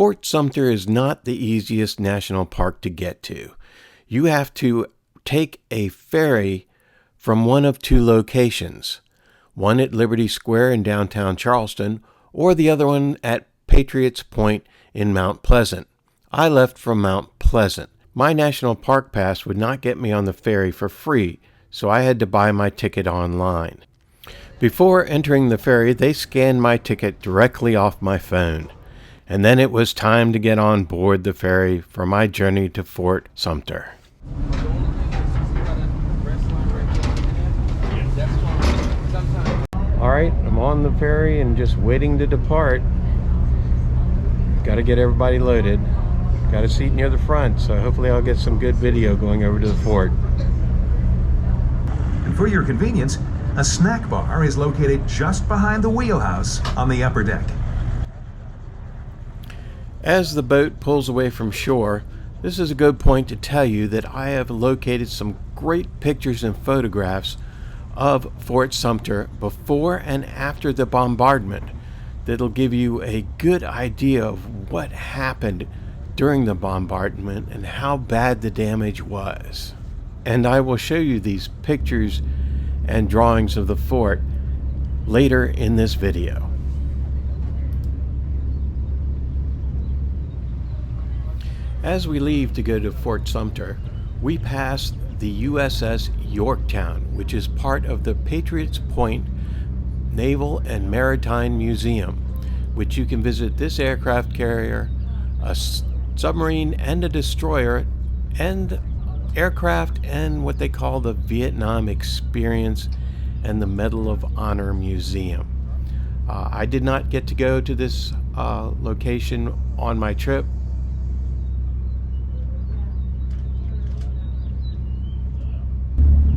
Fort Sumter is not the easiest national park to get to. You have to take a ferry from one of two locations, one at Liberty Square in downtown Charleston, or the other one at Patriots Point in Mount Pleasant. I left from Mount Pleasant. My national park pass would not get me on the ferry for free, so I had to buy my ticket online. Before entering the ferry, they scanned my ticket directly off my phone, and then it was time to get on board the ferry for my journey to Fort Sumter. All right, I'm on the ferry and just waiting to depart. Got to get everybody loaded. Got a seat near the front, so hopefully I'll get some good video going over to the fort. And for your convenience, a snack bar is located just behind the wheelhouse on the upper deck. As the boat pulls away from shore, this is a good point to tell you that I have located some great pictures and photographs of Fort Sumter before and after the bombardment that'll give you a good idea of what happened during the bombardment and how bad the damage was. And I will show you these pictures and drawings of the fort later in this video. As we leave to go to Fort Sumter, we pass the USS Yorktown, which is part of the Patriots Point Naval and Maritime Museum, which you can visit this aircraft carrier, a submarine and a destroyer, and aircraft, and what they call the Vietnam Experience and the Medal of Honor Museum. I did not get to go to this location on my trip.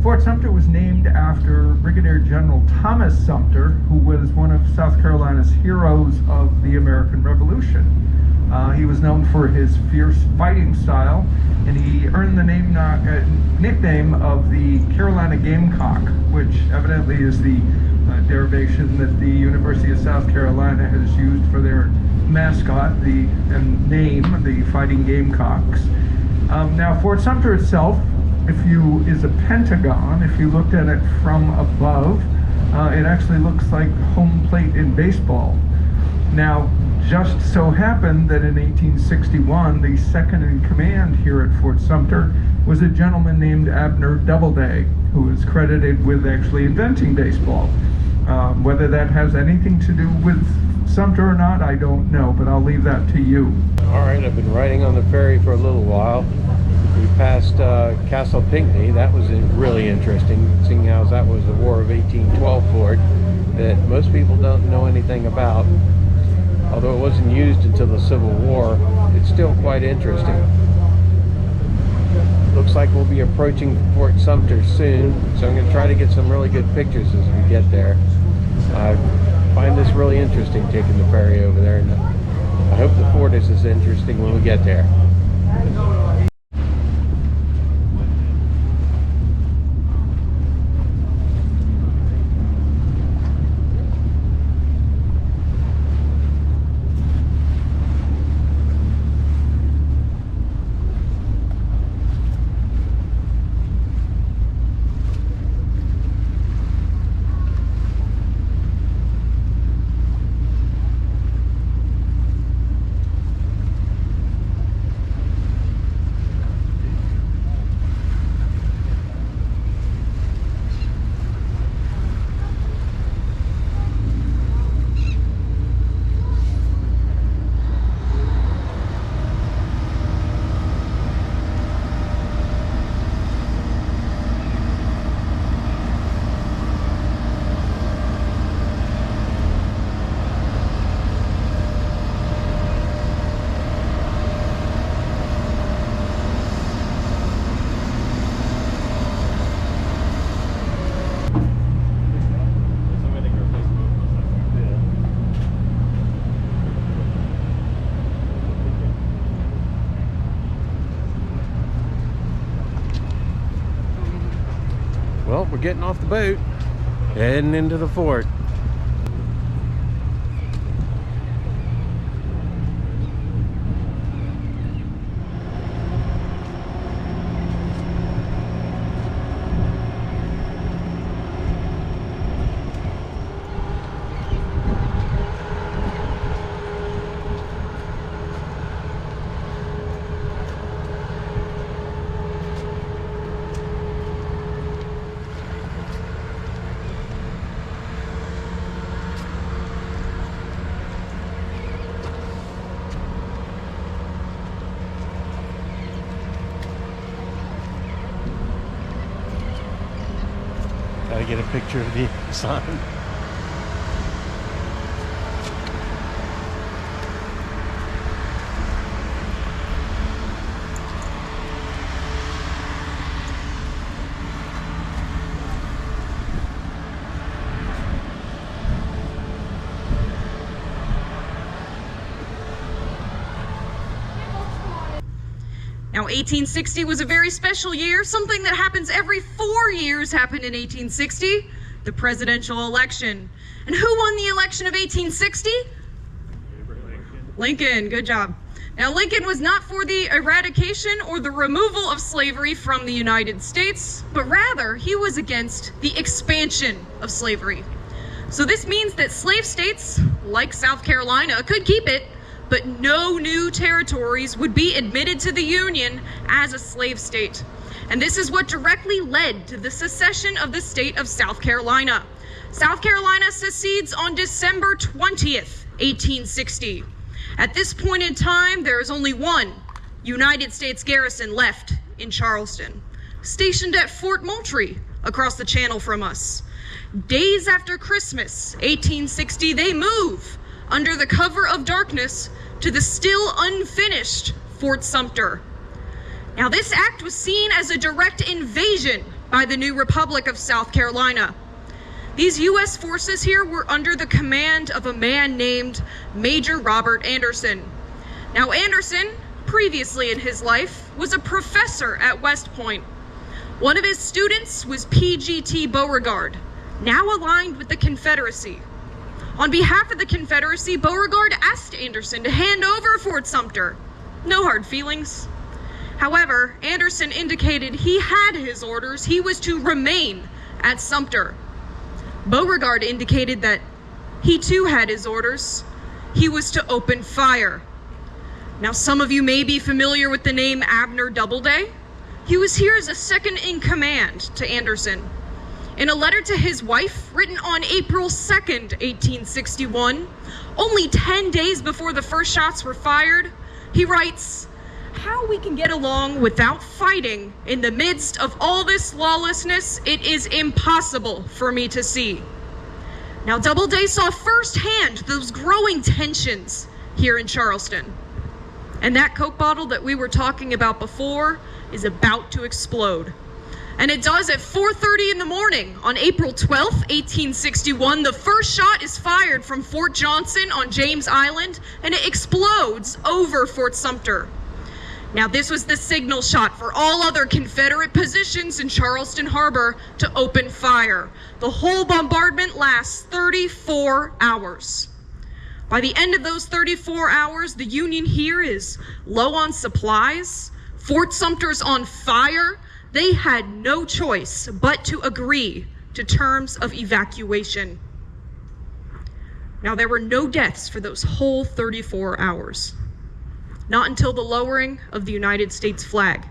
Fort Sumter was named after Brigadier General Thomas Sumter, who was one of South Carolina's heroes of the American Revolution. He was known for his fierce fighting style, and he earned the nickname of the Carolina Gamecock, which evidently is the derivation that the University of South Carolina has used for their mascot, and name, the Fighting Gamecocks. Now, Fort Sumter itself is a pentagon. If you looked at it from above, it actually looks like home plate in baseball. Now, just so happened that in 1861, the second in command here at Fort Sumter was a gentleman named Abner Doubleday, who is credited with actually inventing baseball. Whether that has anything to do with Sumter or not, I don't know, but I'll leave that to you. All right, I've been riding on the ferry for a little while. We passed Castle Pinckney. That was really interesting, seeing how that was the War of 1812 fort that most people don't know anything about. Although it wasn't used until the Civil War, it's still quite interesting. Looks like we'll be approaching Fort Sumter soon, so I'm going to try to get some really good pictures as we get there. I find this really interesting, taking the ferry over there, and I hope the fort is as interesting when we get there. Well, we're getting off the boat, heading into the fort. get a picture of the sign. Now, 1860 was a very special year. Something that happens every 4 years happened in 1860, the presidential election. And who won the election of 1860? Lincoln, good job. Now, Lincoln was not for the eradication or the removal of slavery from the United States, but rather he was against the expansion of slavery. So this means that slave states, like South Carolina, could keep it, but no new territories would be admitted to the Union as a slave state. And this is what directly led to the secession of the state of South Carolina. South Carolina secedes on December 20th, 1860. At this point in time, there is only one United States garrison left in Charleston, stationed at Fort Moultrie across the channel from us. Days after Christmas, 1860, they move under the cover of darkness to the still unfinished Fort Sumter. Now, this act was seen as a direct invasion by the new Republic of South Carolina. These U.S. forces here were under the command of a man named Major Robert Anderson. Now, Anderson, previously in his life, was a professor at West Point. One of his students was P.G.T. Beauregard, now aligned with the Confederacy. On behalf of the Confederacy, Beauregard asked Anderson to hand over Fort Sumter. No hard feelings. However, Anderson indicated he had his orders. He was to remain at Sumter. Beauregard indicated that he too had his orders. He was to open fire. Now, some of you may be familiar with the name Abner Doubleday. He was here as a second in command to Anderson. In a letter to his wife, written on April 2nd, 1861, only 10 days before the first shots were fired, he writes, "How we can get along without fighting in the midst of all this lawlessness, it is impossible for me to see." Now, Doubleday saw firsthand those growing tensions here in Charleston. And that Coke bottle that we were talking about before is about to explode. And it does at 4:30 in the morning on April 12th, 1861. The first shot is fired from Fort Johnson on James Island, and it explodes over Fort Sumter. Now, this was the signal shot for all other Confederate positions in Charleston Harbor to open fire. The whole bombardment lasts 34 hours. By the end of those 34 hours, the Union here is low on supplies. Fort Sumter's on fire. They had no choice but to agree to terms of evacuation. Now, there were no deaths for those whole 34 hours. Not until the lowering of the United States flag.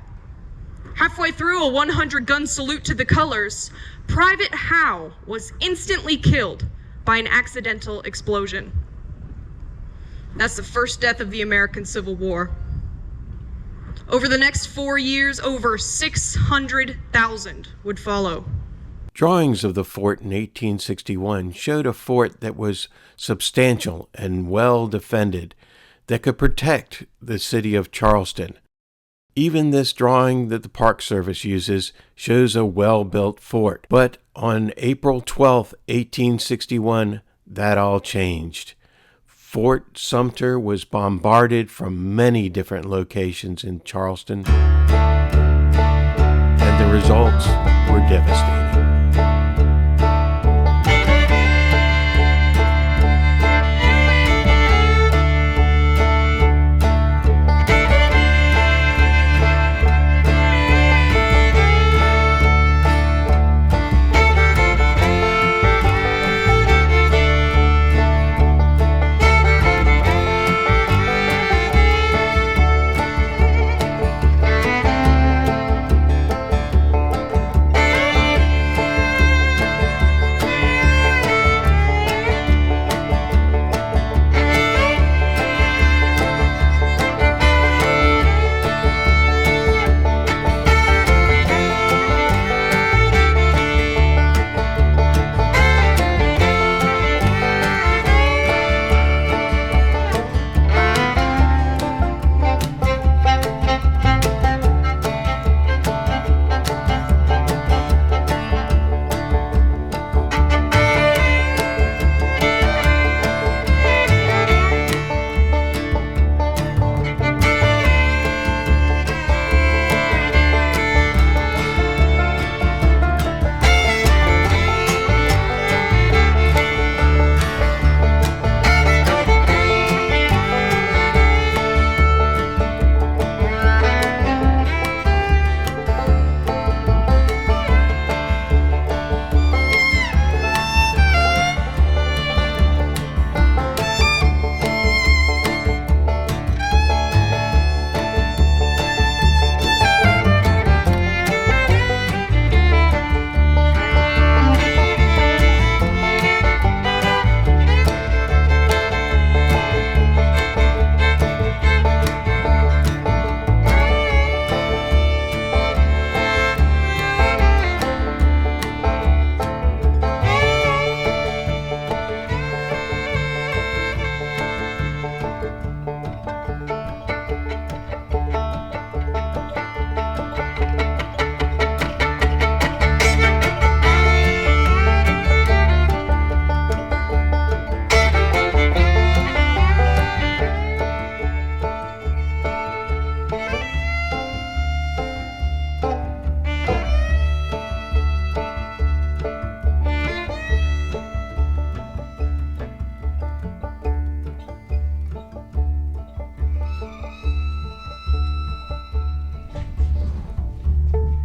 Halfway through a 100-gun salute to the colors, Private Howe was instantly killed by an accidental explosion. That's the first death of the American Civil War. Over the next 4 years, over 600,000 would follow. Drawings of the fort in 1861 showed a fort that was substantial and well defended, that could protect the city of Charleston. Even this drawing that the Park Service uses shows a well-built fort. But on April 12, 1861, that all changed. Fort Sumter was bombarded from many different locations in Charleston, and the results were devastating.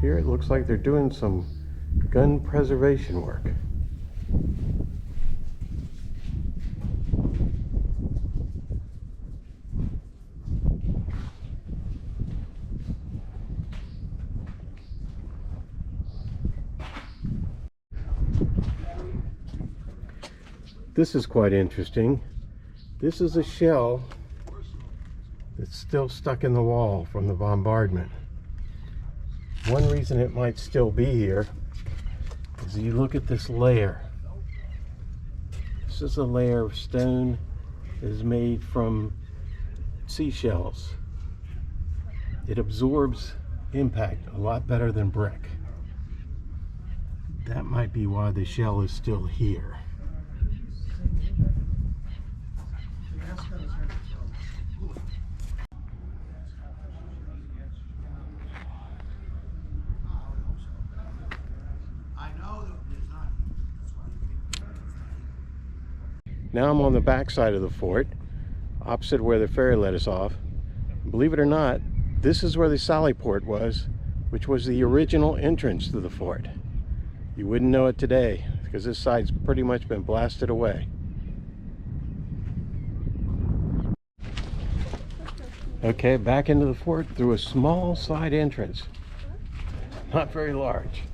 Here it looks like they're doing some gun preservation work. This is quite interesting. This is a shell that's still stuck in the wall from the bombardment. One reason it might still be here is you look at this layer. This is a layer of stone that is made from seashells. It absorbs impact a lot better than brick. That might be why the shell is still here. Now I'm on the back side of the fort, opposite where the ferry let us off. Believe it or not, this is where the sally port was, which was the original entrance to the fort. You wouldn't know it today, because this side's pretty much been blasted away. Okay, back into the fort through a small side entrance. Not very large.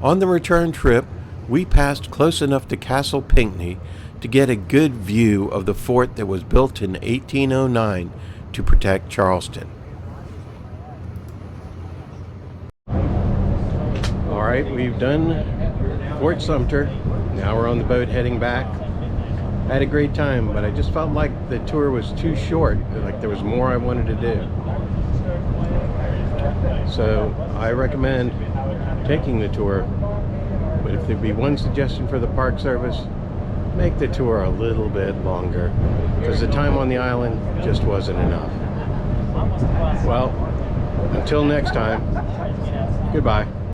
On the return trip, we passed close enough to Castle Pinckney to get a good view of the fort that was built in 1809 to protect Charleston. All right, we've done Fort Sumter. Now we're on the boat heading back. I had a great time, but I just felt like the tour was too short, like there was more I wanted to do. So I recommend taking the tour, but if there'd be one suggestion for the Park Service, make the tour a little bit longer, because the time on the island just wasn't enough. Well, until next time, goodbye.